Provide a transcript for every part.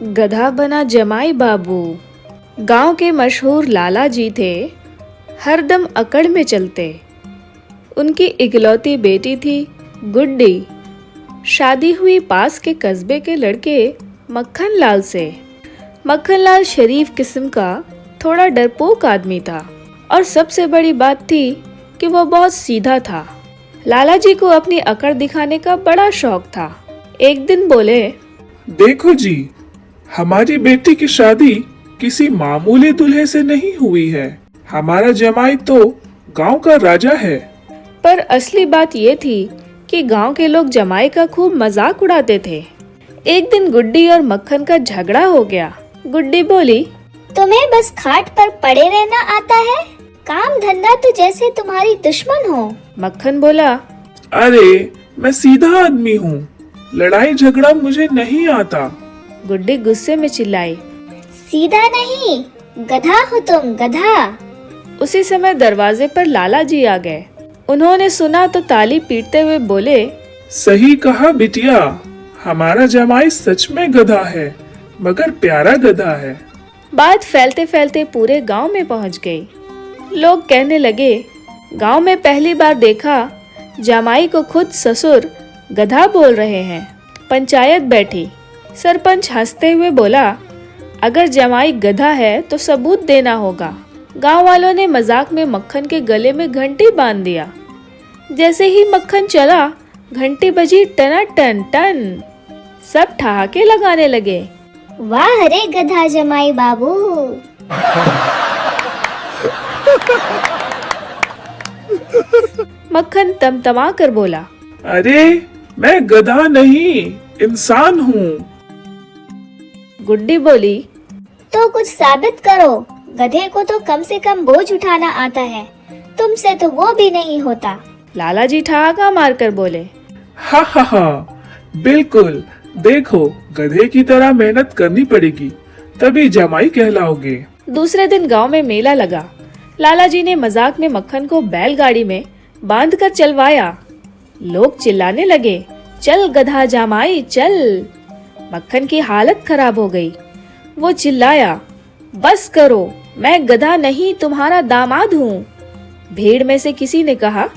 गधा बना जमाई बाबू। गांव के मशहूर लाला जी थे, हरदम अकड़ में चलते। उनकी इकलौती बेटी थी गुड्डी। शादी हुई पास के कस्बे के लड़के मक्खन लाल से। मक्खन लाल शरीफ किस्म का थोड़ा डरपोक आदमी था और सबसे बड़ी बात थी कि वो बहुत सीधा था। लाला जी को अपनी अकड़ दिखाने का बड़ा शौक था। एक दिन बोले, देखो जी, हमारी बेटी की शादी किसी मामूली दूल्हे से नहीं हुई है। हमारा जमाई तो गांव का राजा है। पर असली बात ये थी कि गांव के लोग जमाई का खूब मजाक उड़ाते थे। एक दिन गुड्डी और मक्खन का झगड़ा हो गया। गुड्डी बोली, तुम्हें बस खाट पर पड़े रहना आता है, काम धंधा तो जैसे तुम्हारी दुश्मन हो। मक्खन बोला, अरे मैं सीधा आदमी हूँ, लड़ाई झगड़ा मुझे नहीं आता। गुड्डी गुस्से में चिल्लाई, सीधा नहीं, गधा हो तुम, गधा। उसी समय दरवाजे पर लाला जी आ गए। उन्होंने सुना तो ताली पीटते हुए बोले, सही कहा बिटिया, हमारा जमाई सच में गधा है, मगर प्यारा गधा है। बात फैलते फैलते पूरे गांव में पहुंच गई। लोग कहने लगे, गांव में पहली बार देखा जमाई को खुद ससुर गधा बोल रहे हैं। पंचायत बैठी। सरपंच हंसते हुए बोला, अगर जमाई गधा है तो सबूत देना होगा। गांव वालों ने मजाक में मक्खन के गले में घंटी बांध दिया। जैसे ही मक्खन चला, घंटी बजी टना टन टन। सब ठहाके लगाने लगे। वाह रे गधा जमाई बाबू। मक्खन तमतमा कर बोला, अरे मैं गधा नहीं, इंसान हूँ। गुड्डी बोली, तो कुछ साबित करो, गधे को तो कम से कम बोझ उठाना आता है, तुमसे तो वो भी नहीं होता। लाला जी ठहाका मारकर बोले, हा हा हा, बिल्कुल, देखो गधे की तरह मेहनत करनी पड़ेगी, तभी जमाई कहलाओगे। दूसरे दिन गांव में मेला लगा। लाला जी ने मजाक में मक्खन को बैलगाड़ी में बांधकर चलवाया। लोग चिल्लाने लगे, चल गधा जमाई चल। मक्खन की हालत खराब हो गई। वो चिल्लाया, बस करो, मैं गधा नहीं तुम्हारा दामाद हूँ। भीड़ में से किसी ने कहा,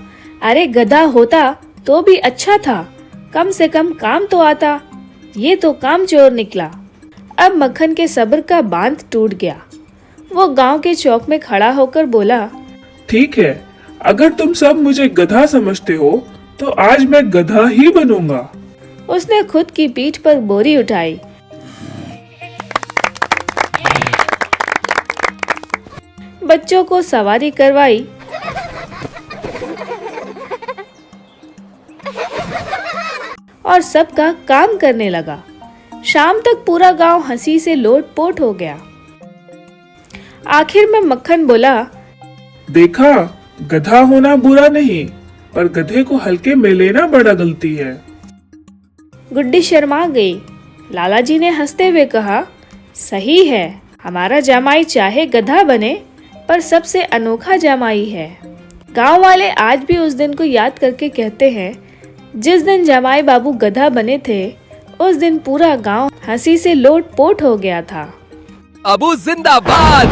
अरे गधा होता तो भी अच्छा था, कम से कम काम तो आता। ये तो काम चोर निकला। अब मक्खन के सब्र का बांध टूट गया। वो गांव के चौक में खड़ा होकर बोला, ठीक है, अगर तुम सब मुझे गधा समझते हो तो आज मैं गधा ही बनूंगा। उसने खुद की पीठ पर बोरी उठाई। बच्चों को सवारी करवाई। और सबका काम करने लगा। शाम तक पूरा गांव हंसी से लोटपोट हो गया। आखिर में मक्खन बोला, देखा, गधा होना बुरा नहीं, पर गधे को हल्के में लेना बड़ा गलती है। गुड्डी शर्मा गई। लाला जी ने हंसते हुए कहा, सही है, हमारा जमाई चाहे गधा बने पर सबसे अनोखा जमाई है। गांव वाले आज भी उस दिन को याद करके कहते हैं, जिस दिन जमाई बाबू गधा बने थे, उस दिन पूरा गांव हंसी से लोटपोट हो गया था। अबू जिंदाबाद।